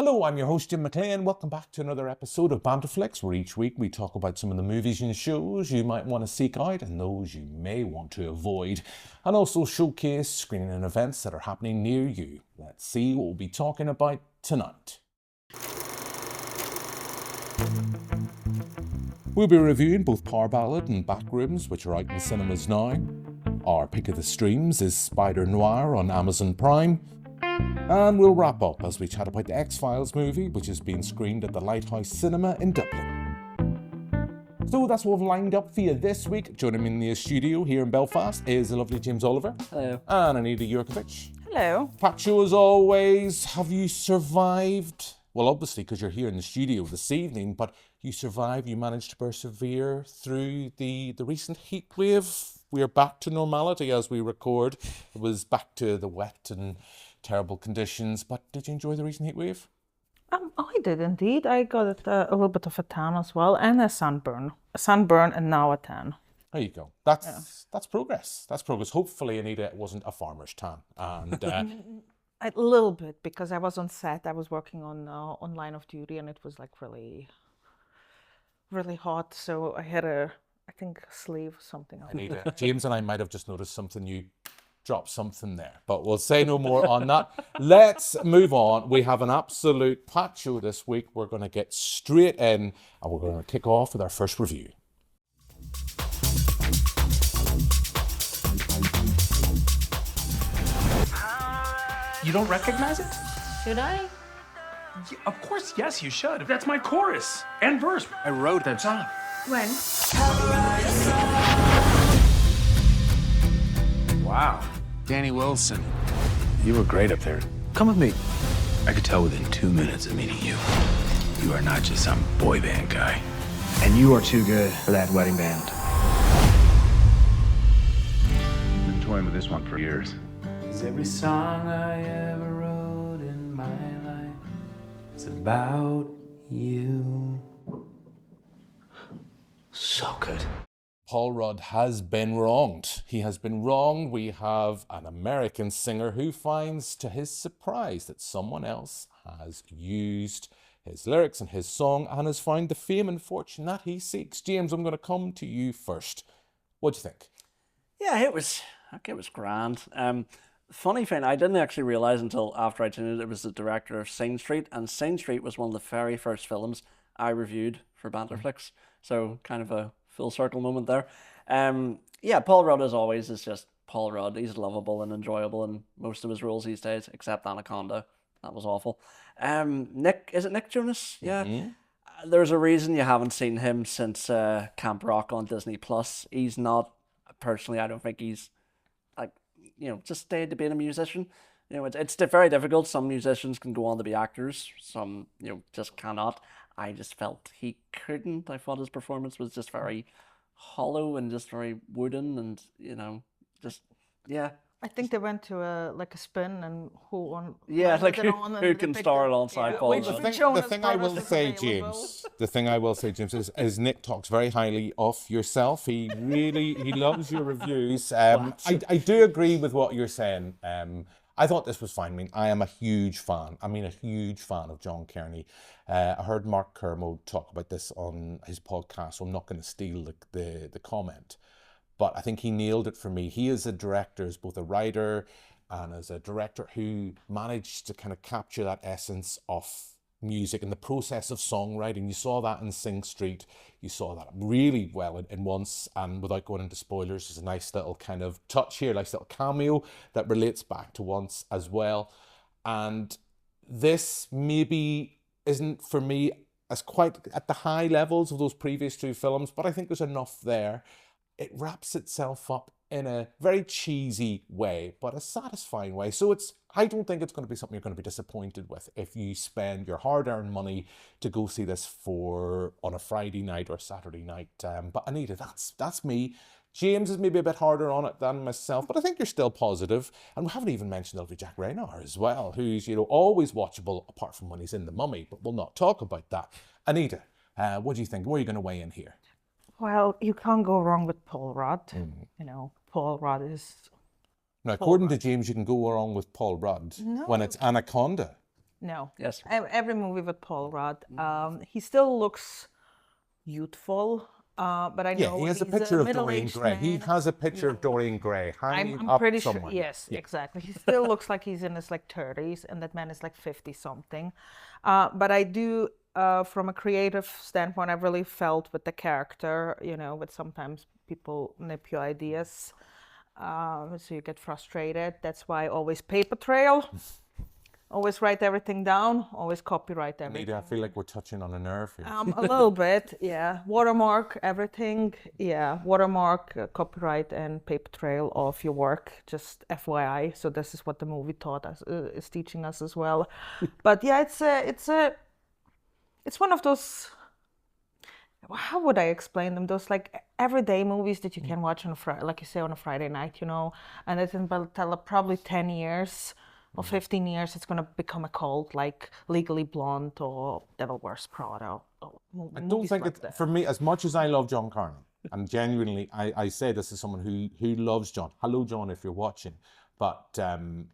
Hello, I'm your host Jim McClean. Welcome back to another episode of Banterflix, where each week we talk about some of the movies and shows you might want to seek out and those you may want to avoid, and also showcase screening and events that are happening near you. Let's see what we'll be talking about tonight. We'll be reviewing both Power Ballad and Backrooms, which are out in cinemas now. Our pick of the streams is Spider Noir on Amazon Prime. And we'll wrap up as we chat about the X-Files movie, which is being screened at the Lighthouse Cinema in Dublin. So that's what we've lined up for you this week. Joining me in the studio here in Belfast is the lovely James Oliver. Hello. And Anita Jurkovic. Hello. Pacho, as always, have you survived? Well, obviously, because you're here in the studio this evening, but you survived, you managed to persevere through the recent heat wave. We are back to normality as we record. It was back to the wet and terrible conditions, but did you enjoy the recent heat wave? I did indeed. I got a little bit of a tan as well, and a sunburn. A sunburn and now a tan. There you go. That's progress. That's progress. Hopefully, Anita, it wasn't a farmer's tan. And A little bit, because I was on set. I was working on line of duty, and it was like really, really hot. So I had I think a sleeve or something on. Anita, James and I might have just noticed something. You dropped something there, but we'll say no more on that. Let's move on. We have an absolute pacho this week. We're going to get straight in, and we're going to kick off with our first review. You don't recognize it? Should I? Yeah, of course, yes, you should. That's my chorus and verse. I wrote that song. When? Wow. Danny Wilson. You were great up there. Come with me. I could tell within 2 minutes of meeting you, you are not just some boy band guy. And you are too good for that wedding band. I've been toying with this one for years. Every song I ever wrote in my life is about you. So good. Paul Rudd has been wronged. He has been wronged. We have an American singer who finds to his surprise that someone else has used his lyrics and his song and has found the fame and fortune that he seeks. James, I'm going to come to you first. What do you think? Yeah, it was grand. Funny thing, I didn't actually realise until after I tuned it was the director of Sing Street, and Sing Street was one of the very first films I reviewed for Banterflix. So kind of a full circle moment there. Yeah, Paul Rudd as always is just Paul Rudd. He's lovable and enjoyable in most of his roles these days, except Anaconda. That was awful. Is it Nick Jonas? Yeah. Mm-hmm. There's a reason you haven't seen him since Camp Rock on Disney Plus. He's not, personally, I don't think he's just stayed to being a musician. It's very difficult. Some musicians can go on to be actors. Some, just cannot. I just felt he couldn't. I thought his performance was just very hollow and just very wooden and, yeah. I think they went to a spin and who can star alongside Paul. The thing I will say, James, is Nick talks very highly of yourself. He loves your reviews. I do agree with what you're saying. I thought this was fine. I mean, I am a huge fan of John Kearney. I heard Mark Kermode talk about this on his podcast, so I'm not going to steal the comment. But I think he nailed it for me. He is a director, as both a writer and as a director who managed to kind of capture that essence of music and the process of songwriting. You saw that in Sing Street. You saw that really well in Once, and without going into spoilers, there's a nice little kind of touch here, nice little cameo that relates back to Once as well. And this maybe isn't, for me, as quite at the high levels of those previous two films, but I think there's enough there. It wraps itself up in a very cheesy way, but a satisfying way. So I don't think it's going to be something you're going to be disappointed with if you spend your hard-earned money to go see this on a Friday night or Saturday night. But Anita, that's me. James is maybe a bit harder on it than myself, but I think you're still positive. And we haven't even mentioned Elvie Jack Reynard as well, who's always watchable apart from when he's in The Mummy, but we'll not talk about that. Anita, what do you think? Where are you going to weigh in here? Well, you can't go wrong with Paul Rudd. Paul Rudd is... Now, according to James, you can go wrong with Paul Rudd when it's Anaconda. No. Yes. Every movie with Paul Rudd, he still looks youthful, but I Yeah, know he has a he's picture of Dorian middle-aged Gray. He man. has a picture of Dorian Gray hanging I'm up pretty sure. somewhere. Yes, Yeah. exactly. He still looks like he's in his like 30s, and that man is like 50 something. But I do, from a creative standpoint, I really felt with the character, with sometimes people nip your ideas, so you get frustrated. That's why I always paper trail. Always write everything down, always copyright everything. Anita, I feel like we're touching on a nerve here. A little bit, yeah. Watermark everything, yeah. Watermark, copyright, and paper trail of your work. Just FYI. So this is what the movie taught us, is teaching us as well. But yeah, it's one of those. How would I explain them? Those like everyday movies that you can watch on a Friday, like you say, on a Friday night, and it's in probably 10 years. Or 15 years, it's going to become a cult, like Legally Blonde or Devil Wears Prada. I don't think it's, for me, as much as I love John Carney, and genuinely, I say this as someone who loves John. Hello, John, if you're watching. But I'm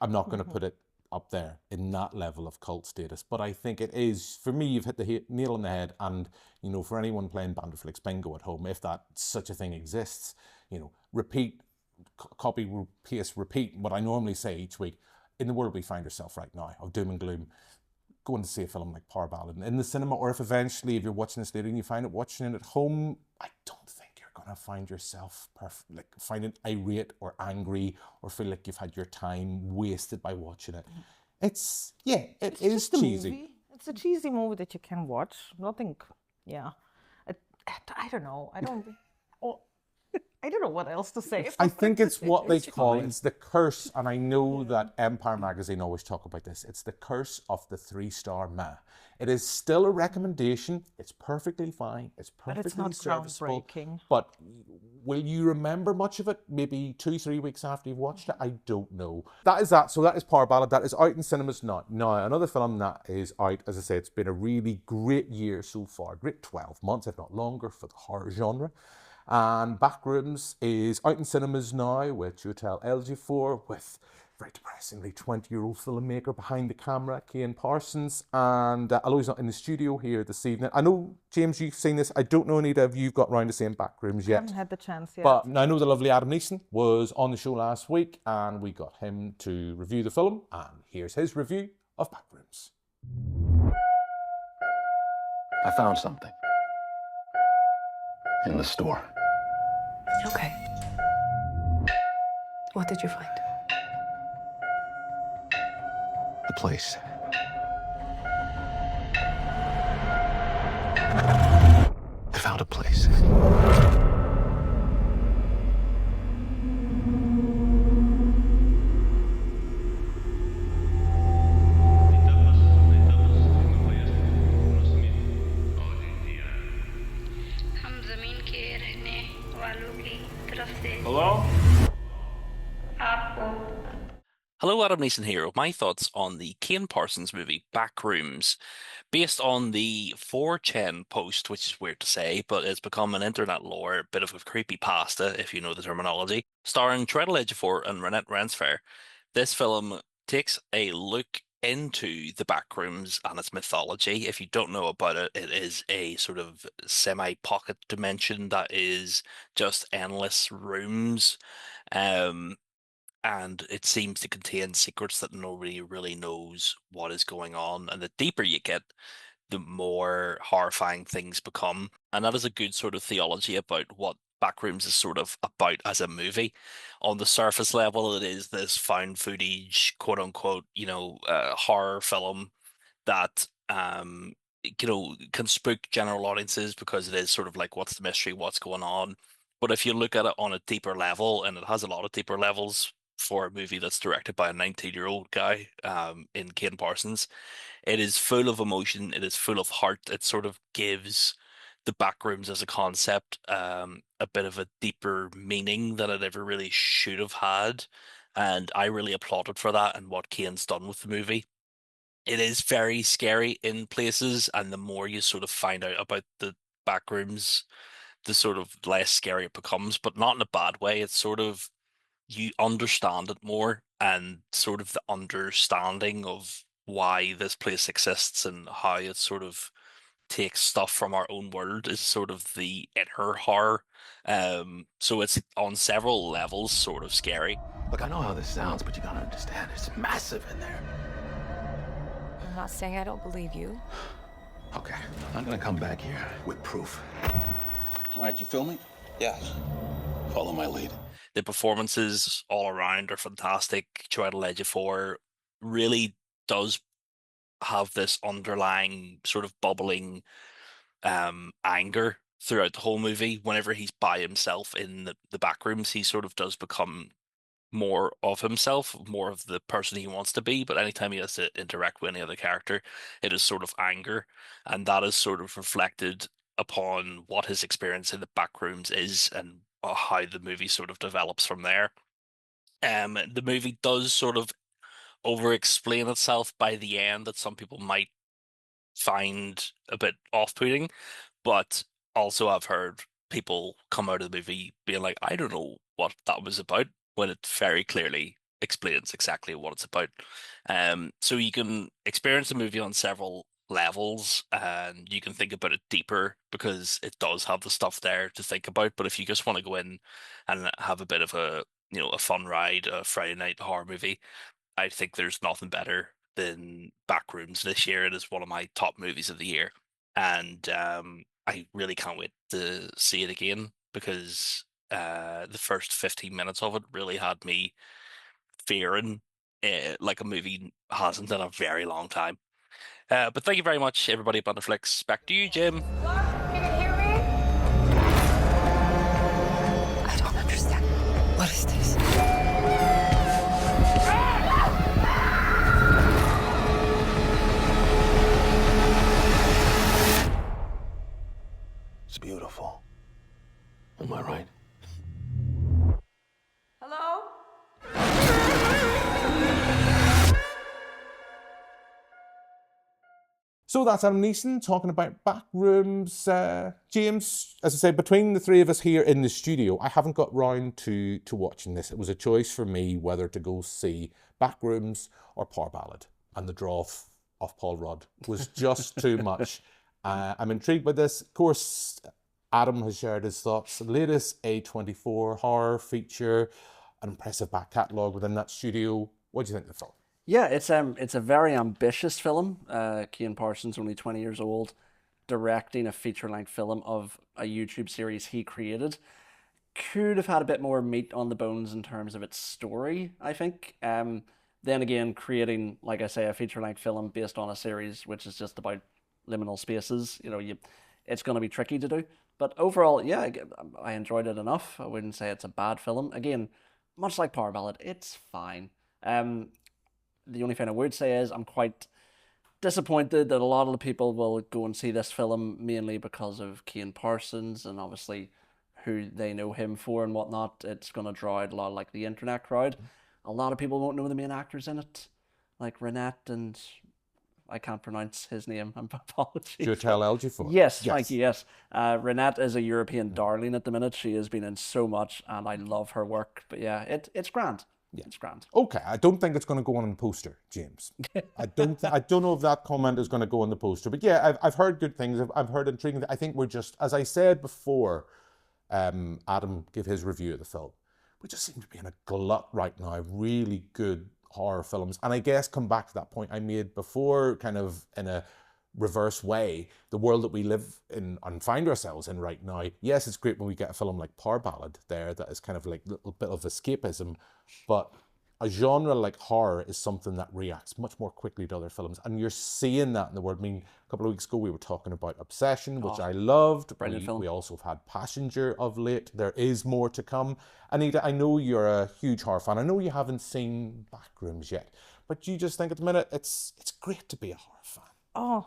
not going to put it up there in that level of cult status. But I think it is, for me, you've hit the nail on the head. And, for anyone playing Banterflix bingo at home, if that such a thing exists, repeat, copy, paste, repeat what I normally say each week. In the world we find ourselves right now, of doom and gloom, going to see a film like Power Ballad in the cinema, or if eventually, if you're watching this later and you find it watching it at home, I don't think you're going to find yourself find it irate or angry or feel like you've had your time wasted by watching it. It's is cheesy. Movie. It's a cheesy movie that you can watch. Nothing, yeah. I don't know. I don't know what else to say. I think it's what they call, it's the curse, and I know that Empire Magazine always talk about this, it's the curse of the 3-star ma. It is still a recommendation, it's perfectly fine, it's perfectly but it's not serviceable. groundbreaking. But will you remember much of it maybe 2-3 weeks after you've watched it? I don't know. That is that. So that is Power Ballad. That is out in cinemas now. Now, another film that is out, as I say, it's been a really great year so far, great 12 months, if not longer, for the horror genre. And Backrooms is out in cinemas now with Hotel LG4, with very depressingly 20-year-old filmmaker behind the camera, Cian Parsons. And although he's not in the studio here this evening, I know, James, you've seen this. I don't know, Anita, if you've got round to seeing Backrooms yet. I haven't had the chance yet. But I know the lovely Adam Neeson was on the show last week, and we got him to review the film. And here's his review of Backrooms. I found something in the store. Okay. What did you find? The place. I found a place. Hello? Hello, Adam Neeson here. My thoughts on the Cian Parsons movie Backrooms, based on the 4chan post, which is weird to say, but it's become an internet lore, a bit of a creepypasta, if you know the terminology, starring Treadle Ejiofor and Renette Reinsfair. This film takes a look into the Backrooms and its mythology. If you don't know about it, it is a sort of semi-pocket dimension that is just endless rooms. And it seems to contain secrets that nobody really knows what is going on. And the deeper you get, the more horrifying things become. And that is a good sort of theology about what Backrooms is sort of about as a movie. On the surface level, it is this found footage, quote unquote, horror film that can spook general audiences, because it is sort of like, what's the mystery, what's going on. But if you look at it on a deeper level, and it has a lot of deeper levels for a movie that's directed by a 19-year-old guy in Cian Parsons, it is full of emotion, it is full of heart. It sort of gives the Backrooms as a concept a bit of a deeper meaning than it ever really should have had. And I really applauded for that and what Cian's done with the movie. It is very scary in places, and the more you sort of find out about the Backrooms, the sort of less scary it becomes, but not in a bad way. It's sort of, you understand it more, and sort of the understanding of why this place exists and how it sort of takes stuff from our own world is sort of the inner horror. So it's on several levels sort of scary. Look, I know how this sounds, but you gotta understand, it's massive in there. I'm not saying I don't believe you. Okay, I'm gonna come back here with proof. All right, you feel me? Yeah. Follow my lead. The performances all around are fantastic. Chiwetel Ejiofor really does have this underlying sort of bubbling anger throughout the whole movie. Whenever he's by himself in the back rooms, he sort of does become more of himself, more of the person he wants to be. But anytime he has to interact with any other character, it is sort of anger, and that is sort of reflected upon what his experience in the back rooms is and how the movie sort of develops from there. The movie does sort of over-explain itself by the end that some people might find a bit off-putting, but also I've heard people come out of the movie being like, I don't know what that was about, when it very clearly explains exactly what it's about. So you can experience the movie on several levels, and you can think about it deeper because it does have the stuff there to think about. But if you just want to go in and have a bit of a a fun ride, a Friday night horror movie, I think there's nothing better than Backrooms this year. It is one of my top movies of the year, and I really can't wait to see it again because the first 15 minutes of it really had me fearing like a movie hasn't in a very long time. But thank you very much, everybody at Banterflix. Back to you, Jim. Can you hear me? I don't understand. What is this? It's beautiful. Am I right? Hello? So that's Adam Neeson talking about Backrooms. James, as I say, between the three of us here in the studio, I haven't got round to watching this. It was a choice for me whether to go see Backrooms or Power Ballad. And the draw of Paul Rudd was just too much. I'm intrigued by this. Of course, Adam has shared his thoughts. The latest A24 horror feature, an impressive back catalogue within that studio. What do you think of the film? Yeah, it's a very ambitious film. Cian Parsons, only 20 years old, directing a feature-length film of a YouTube series he created. Could have had a bit more meat on the bones in terms of its story, I think. Then again, creating, like I say, a feature-length film based on a series which is just about liminal spaces, it's going to be tricky to do. But overall, yeah, I enjoyed it enough. I wouldn't say it's a bad film. Again, much like Power Ballad, it's fine. The only thing I would say is I'm quite disappointed that a lot of the people will go and see this film mainly because of Cian Parsons and obviously who they know him for and whatnot. It's going to draw out a lot of like the internet crowd. A lot of people won't know the main actors in it, like Renette and I can't pronounce his name. Apologies. Jurkovic Ejiofor. Yes, thank you, yes. Renette is a European darling at the minute. She has been in so much and I love her work. But yeah, it's grand. Yeah. It's grand. Okay, I don't think it's going to go on the poster, James. I don't know if that comment is going to go on the poster. But yeah, I've heard good things. I've heard intriguing. I think we're just, as I said before, Adam gave his review of the film. We just seem to be in a glut right now of really good horror films. And I guess come back to that point I made before, kind of in a reverse way, the world that we live in and find ourselves in right now. Yes, it's great when we get a film like Power Ballad there that is kind of like a little bit of escapism, but a genre like horror is something that reacts much more quickly to other films, and you're seeing that in the world. I mean, a couple of weeks ago we were talking about Obsession, which I loved. Brilliant film. We also have had Passenger of late. There is more to come. Anita, I know you're a huge horror fan. I know you haven't seen Backrooms yet, but you just think at the minute it's great to be a horror fan. Oh,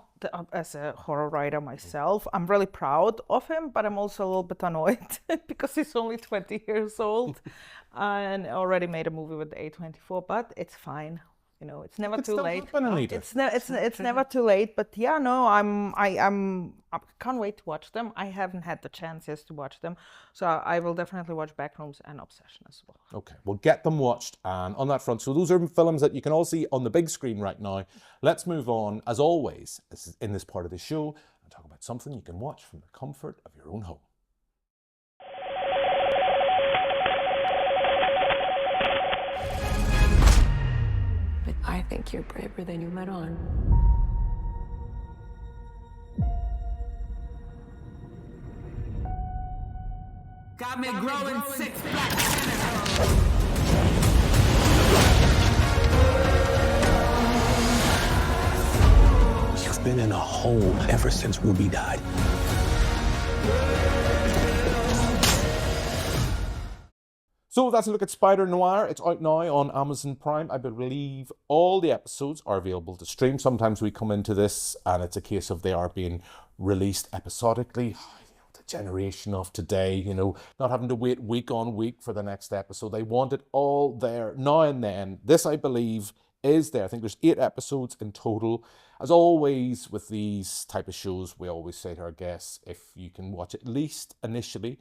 as a horror writer myself, I'm really proud of him, but I'm also a little bit annoyed because he's only 20 years old and already made a movie with A24, but it's fine. You know, it's never Could too still late. happen, Anita. It's never too late. But yeah, no, I can't wait to watch them. I haven't had the chances to watch them, so I will definitely watch Backrooms and Obsession as well. Okay, well, get them watched. And on that front, so those are films that you can all see on the big screen right now. Let's move on, as always, in this part of the show, and talk about something you can watch from the comfort of your own home. But I think you're braver than you let on. Got me growing 6 black You've been in a hole ever since Ruby died. So that's a look at Spider Noir. It's out now on Amazon Prime. I believe all the episodes are available to stream. Sometimes we come into this and it's a case of they are being released episodically. The generation of today, you know, not having to wait week on week for the next episode. They want it all there now and then. This, I believe, is there. I think there's 8 episodes in total. As always with these type of shows, we always say to our guests, if you can watch at least initially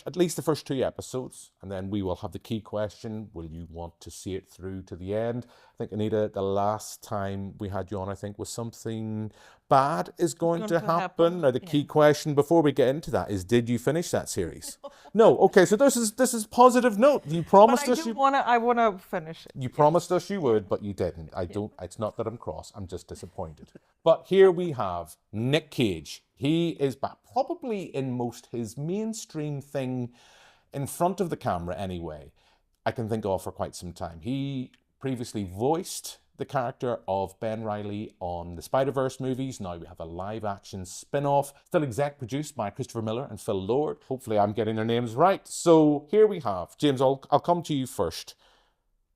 at least the first 2 episodes, and then we will have the key question: will you want to see it through to the end? I think, Anita, the last time we had you on, I think, was something bad is going to happen. Now, the key question before we get into that is: did you finish that series? No. Okay, so this is positive note. You promised us I wanna finish it. You promised us you would, but you didn't. I don't. It's not that I'm cross. I'm just disappointed. But here we have Nick Cage. He is back, probably in most his mainstream thing in front of the camera anyway, I can think of for quite some time. He previously voiced the character of Ben Reilly on the Spider-Verse movies. Now we have a live-action spin-off, still exec produced by Christopher Miller and Phil Lord. Hopefully I'm getting their names right. So here we have, James, I'll come to you first.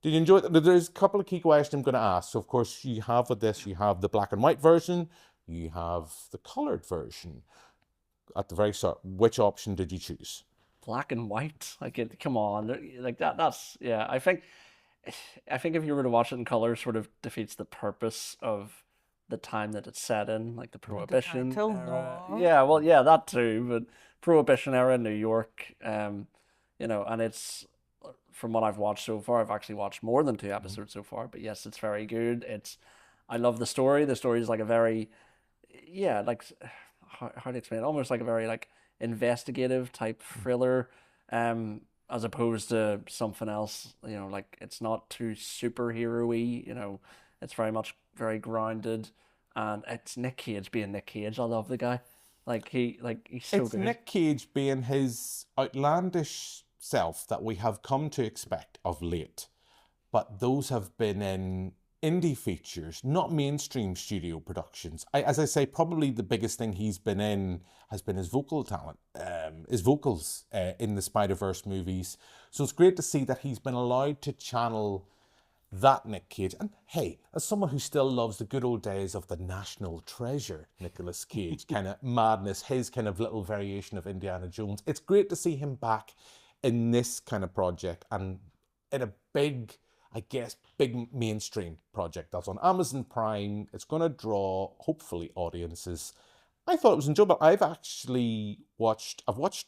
Did you enjoy it? There's a couple of key questions I'm going to ask. So of course you have with this, you have the black and white version, you have the coloured version. At the very start, which option did you choose? Black and white? Like, come on, like that's yeah. I think if you were to watch it in color, sort of defeats the purpose of the time that it's set in, like the Prohibition era. Yeah, well, yeah, that too. But Prohibition era in New York, you know, and it's, from what I've watched so far, I've actually watched more than 2 episodes so far. But yes, it's very good. I love the story. The story is like a very, yeah, like, how to explain it? Almost like a very like investigative type thriller, as opposed to something else. You know, like it's not too superhero-y. You know, it's very grounded, and it's Nick Cage being Nick Cage. I love the guy. He's so good. It's Nick Cage being his outlandish self that we have come to expect of late, but those have been in indie features, not mainstream studio productions. As I say, probably the biggest thing he's been in has been his vocal talent, his vocals in the Spider-Verse movies. So it's great to see that he's been allowed to channel that Nick Cage. And hey, as someone who still loves the good old days of the national treasure, Nicolas Cage, kind of madness, his kind of little variation of Indiana Jones, it's great to see him back in this kind of project and in a big mainstream project that's on Amazon Prime. It's going to draw, hopefully, audiences. I thought it was enjoyable. I've watched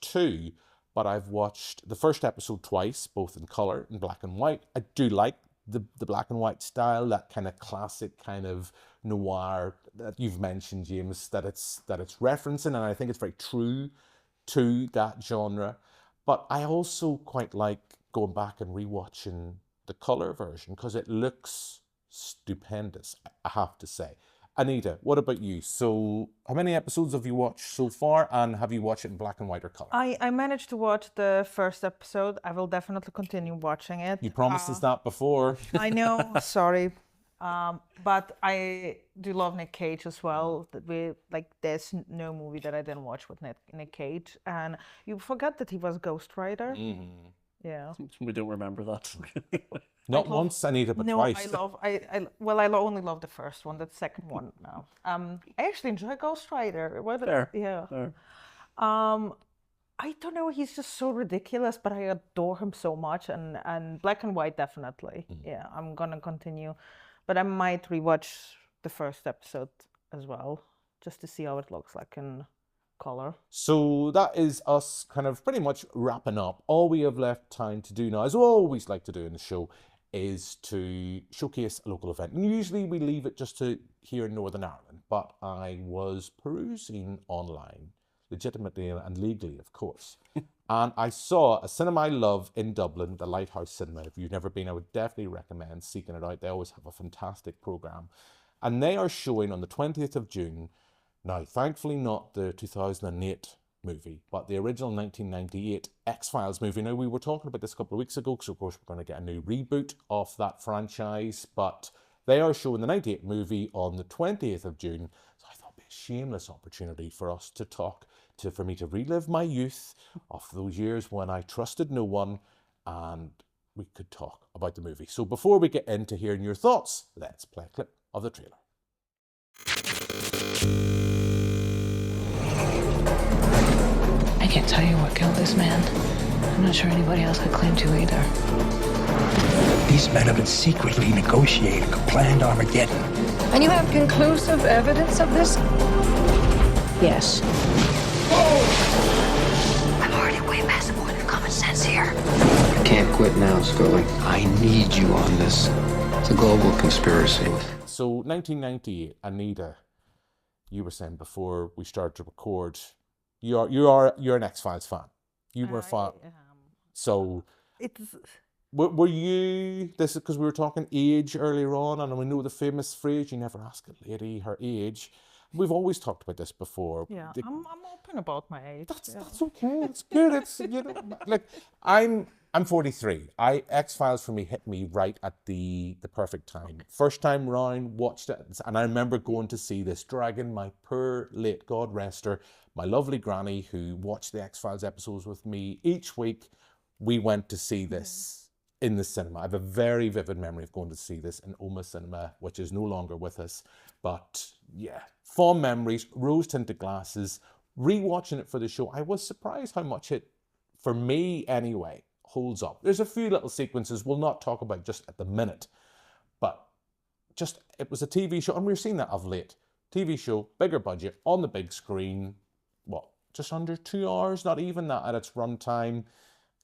2, but I've watched the first episode twice, both in colour and black and white. I do like the black and white style, that kind of classic kind of noir that you've mentioned, James, that it's referencing, and I think it's very true to that genre. But I also quite like going back and rewatching the colour version because it looks stupendous, I have to say. Anita, what about you? So how many episodes have you watched so far, and have you watched it in black and white or colour? I managed to watch the first episode. I will definitely continue watching it. You promised us that before. I know, sorry. But I do love Nick Cage as well. There's no movie that I didn't watch with Nick Cage. And you forgot that he was Ghost Rider. Mm-hmm. Yeah. We don't remember that. Not once, Anita, but twice. I only love the first one. The second one now. I actually enjoy Ghost Rider. Fair. Yeah. Fair. I don't know. He's just so ridiculous, but I adore him so much. And black and white, definitely. Mm-hmm. Yeah, I'm gonna continue but I might rewatch the first episode as well, just to see how it looks like in color. So that is us kind of pretty much wrapping up. All we have left time to do now, as we always like to do in the show, is to showcase a local event. And usually we leave it just to here in Northern Ireland, but I was perusing online, legitimately and legally, of course, and I saw a cinema I love in Dublin, the Lighthouse Cinema. If you've never been, I would definitely recommend seeking it out. They always have a fantastic programme. And they are showing on the 20th of June, now thankfully not the 2008 movie, but the original 1998 X-Files movie. Now, we were talking about this a couple of weeks ago, because of course we're going to get a new reboot of that franchise, but they are showing the 98 movie on the 20th of June. So I thought it'd be a shameless opportunity for us to talk, for me to relive my youth of those years when I trusted no one, and we could talk about the movie. So before we get into hearing your thoughts, let's play a clip of the trailer. I can't tell you what killed this man. I'm not sure anybody else could claim to either. These men have been secretly negotiating a planned Armageddon. And you have conclusive evidence of this? Yes. I'm already way past the point of common sense here. I can't quit now, Scully. I need you on this. It's a global conspiracy. So 1998, Anita, you were saying before we started to record, you're an X-Files fan. You were a fan. So were you, this is because we were talking age earlier on, and we know the famous phrase, you never ask a lady her age. We've always talked about this before. Yeah, I'm open about my age. That's okay. It's good. It's, you know, like I'm 43. X-Files for me hit me right at the perfect time. First time round, watched it, and I remember going to see this, dragging my poor late, God rest her, my lovely granny who watched the X-Files episodes with me each week. We went to see this in the cinema. I have a very vivid memory of going to see this in Oma Cinema, which is no longer with us. But yeah, fond memories, rose-tinted glasses, rewatching it for the show. I was surprised how much it, for me anyway, holds up. There's a few little sequences we'll not talk about just at the minute, but just, it was a TV show, and we're seeing that of late. TV show, bigger budget, on the big screen, what, just under 2 hours, not even that at its runtime.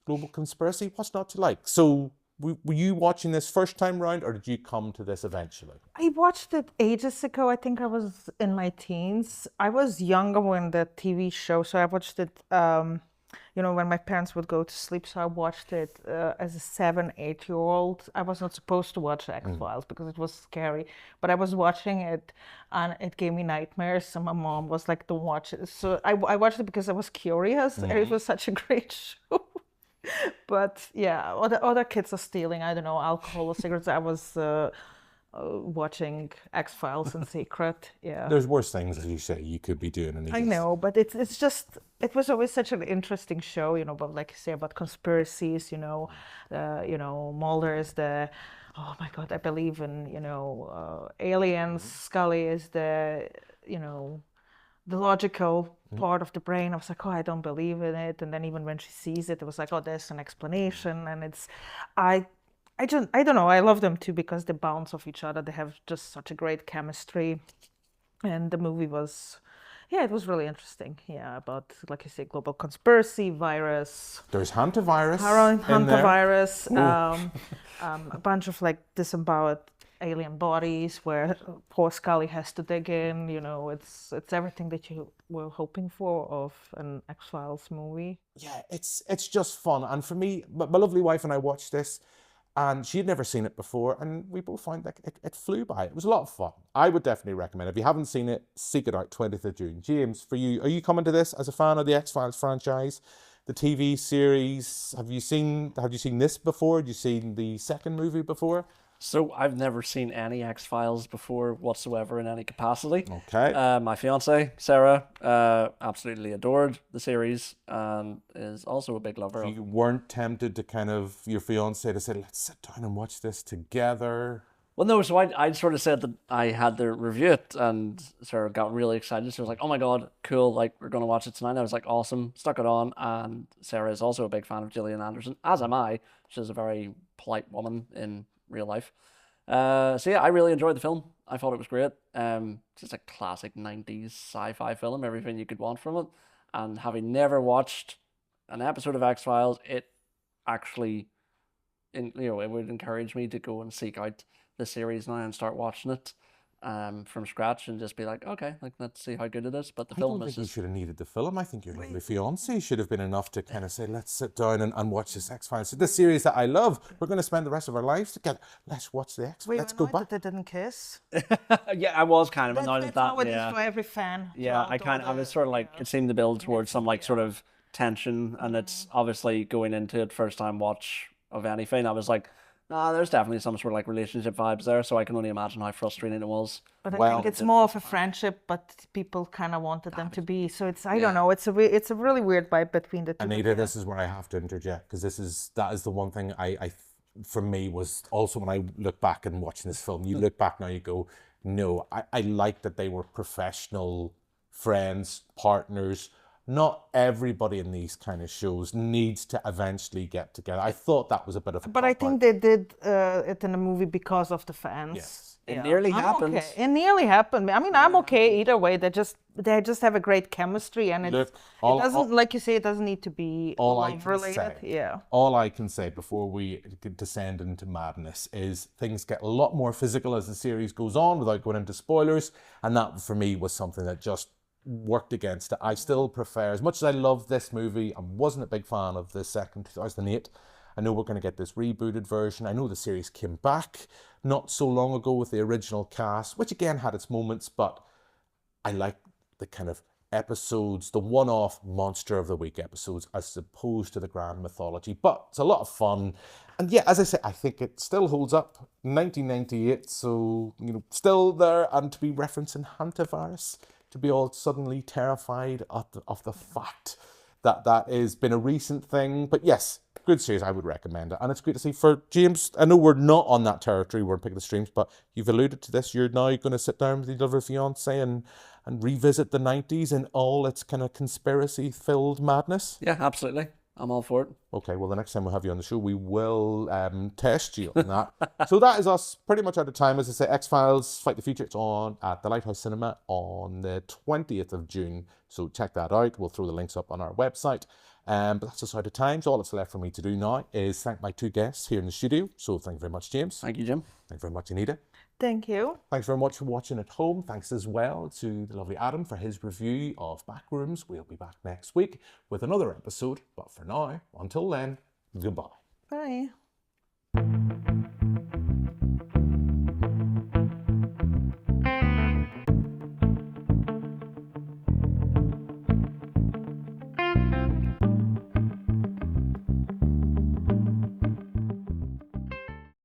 Global conspiracy, what's not to like? So were you watching this first time round, or did you come to this eventually? I watched it ages ago. I think I was in my teens. I was younger when the TV show, so I watched it, you know, when my parents would go to sleep. So I watched it as a 7, 8-year-old. I was not supposed to watch X-Files because it was scary, but I was watching it and it gave me nightmares. So my mom was like, don't watch it. So I watched it because I was curious. And it was such a great show. But yeah, other kids are stealing, I don't know, alcohol or cigarettes. I was watching X-Files in secret. Yeah. There's worse things, as you say, you could be doing. I know, but it's just, it was always such an interesting show, you know, but like you say, about conspiracies, you know, Mulder is the, oh my God, I believe in, you know, aliens. Scully is the, you know, the logical part of the brain. I was like, oh, I don't believe in it. And then even when she sees it, it was like, oh, there's an explanation. And it's, I don't know. I love them too because they bounce off each other. They have just such a great chemistry. And the movie was, yeah, it was really interesting. Yeah, about, like you say, global conspiracy, virus. There's hantavirus. Hantavirus. A bunch of like disemboweled alien bodies where poor Scully has to dig in. You know, it's everything that you were hoping for of an X-Files movie. Yeah, it's just fun. And for me, my lovely wife and I watched this, and she had never seen it before, and we both found that it flew by. It was a lot of fun. I would definitely recommend it. If you haven't seen it, seek it out, 20th of June. James, for you, are you coming to this as a fan of the X-Files franchise, the TV series? Have you seen this before? Have you seen the second movie before? So I've never seen any X-Files before whatsoever in any capacity. Okay. My fiance Sarah absolutely adored the series and is also a big lover. You weren't tempted to kind of, your fiance to say, let's sit down and watch this together? Well, no, so I sort of said that I had to review it, and Sarah got really excited. She was like, oh my God, cool, like, we're going to watch it tonight. I was like, awesome, stuck it on, and Sarah is also a big fan of Gillian Anderson, as am I. She's a very polite woman in real life. So yeah, I really enjoyed the film. I thought it was great. Just a classic 90s sci-fi film, everything you could want from it. And having never watched an episode of X-Files, it actually, it would encourage me to go and seek out the series now and start watching it from scratch and just be like, okay, like let's see how good it is. But the film I is think you just... should have needed the film. I think your lovely fiancé should have been enough to kind of say, let's sit down and watch this X-Files. This series that I love, we're going to spend the rest of our lives together. Let's watch the X-Files. Let's go back. That they didn't kiss. Yeah, I was kind of annoyed at that. How it is for every fan. Yeah, I was sort of like, it seemed to build towards some like sort of tension, and it's obviously going into it first time watch of anything. I was like, nah, there's definitely some sort of like relationship vibes there, so I can only imagine how frustrating it was. But I think it's more of a friendship, but people kind of wanted them to be. So it's, I don't know, it's a really weird vibe between the two. Anita, this is where I have to interject, because that is the one thing I for me was also when I look back and watching this film, you look back now, you go, no, I like that they were professional friends, partners. Not everybody in these kind of shows needs to eventually get together. I thought that was a bit of a... But I think they did it in the movie because of the fans. Yes. It nearly happened. Okay. It nearly happened. I mean, I'm okay either way. They just have a great chemistry, and it doesn't, like you say, it doesn't need to be love related. Yeah. All I can say before we descend into madness is things get a lot more physical as the series goes on, without going into spoilers, and that for me was something that just worked against it. I still prefer, as much as I love this movie, I wasn't a big fan of the second 2008. I know we're going to get this rebooted version. I know the series came back not so long ago with the original cast, which again had its moments, but I like the kind of episodes, the one-off monster of the week episodes, as opposed to the grand mythology. But it's a lot of fun. And yeah, as I say, I think it still holds up. 1998, so, still there, and to be referencing hantavirus, to be all suddenly terrified of the fact that has been a recent thing. But yes, good series, I would recommend it. And it's great to see for James. I know we're not on that territory, we're picking the streams, but you've alluded to this. You're now going to sit down with your lovely fiance and revisit the 90s and all its kind of conspiracy-filled madness. Yeah, absolutely. I'm all for it. Okay, well, the next time we'll have you on the show, we will test you on that. So that is us pretty much out of time. As I say, X-Files Fight the Future, it's on at the Lighthouse Cinema on the 20th of June. So check that out. We'll throw the links up on our website. But that's us out of time. So all that's left for me to do now is thank my two guests here in the studio. So thank you very much, James. Thank you, Jim. Thank you very much, Anita. Thank you. Thanks very much for watching at home. Thanks as well to the lovely Adam for his review of Backrooms. We'll be back next week with another episode. But for now, until then, goodbye. Bye.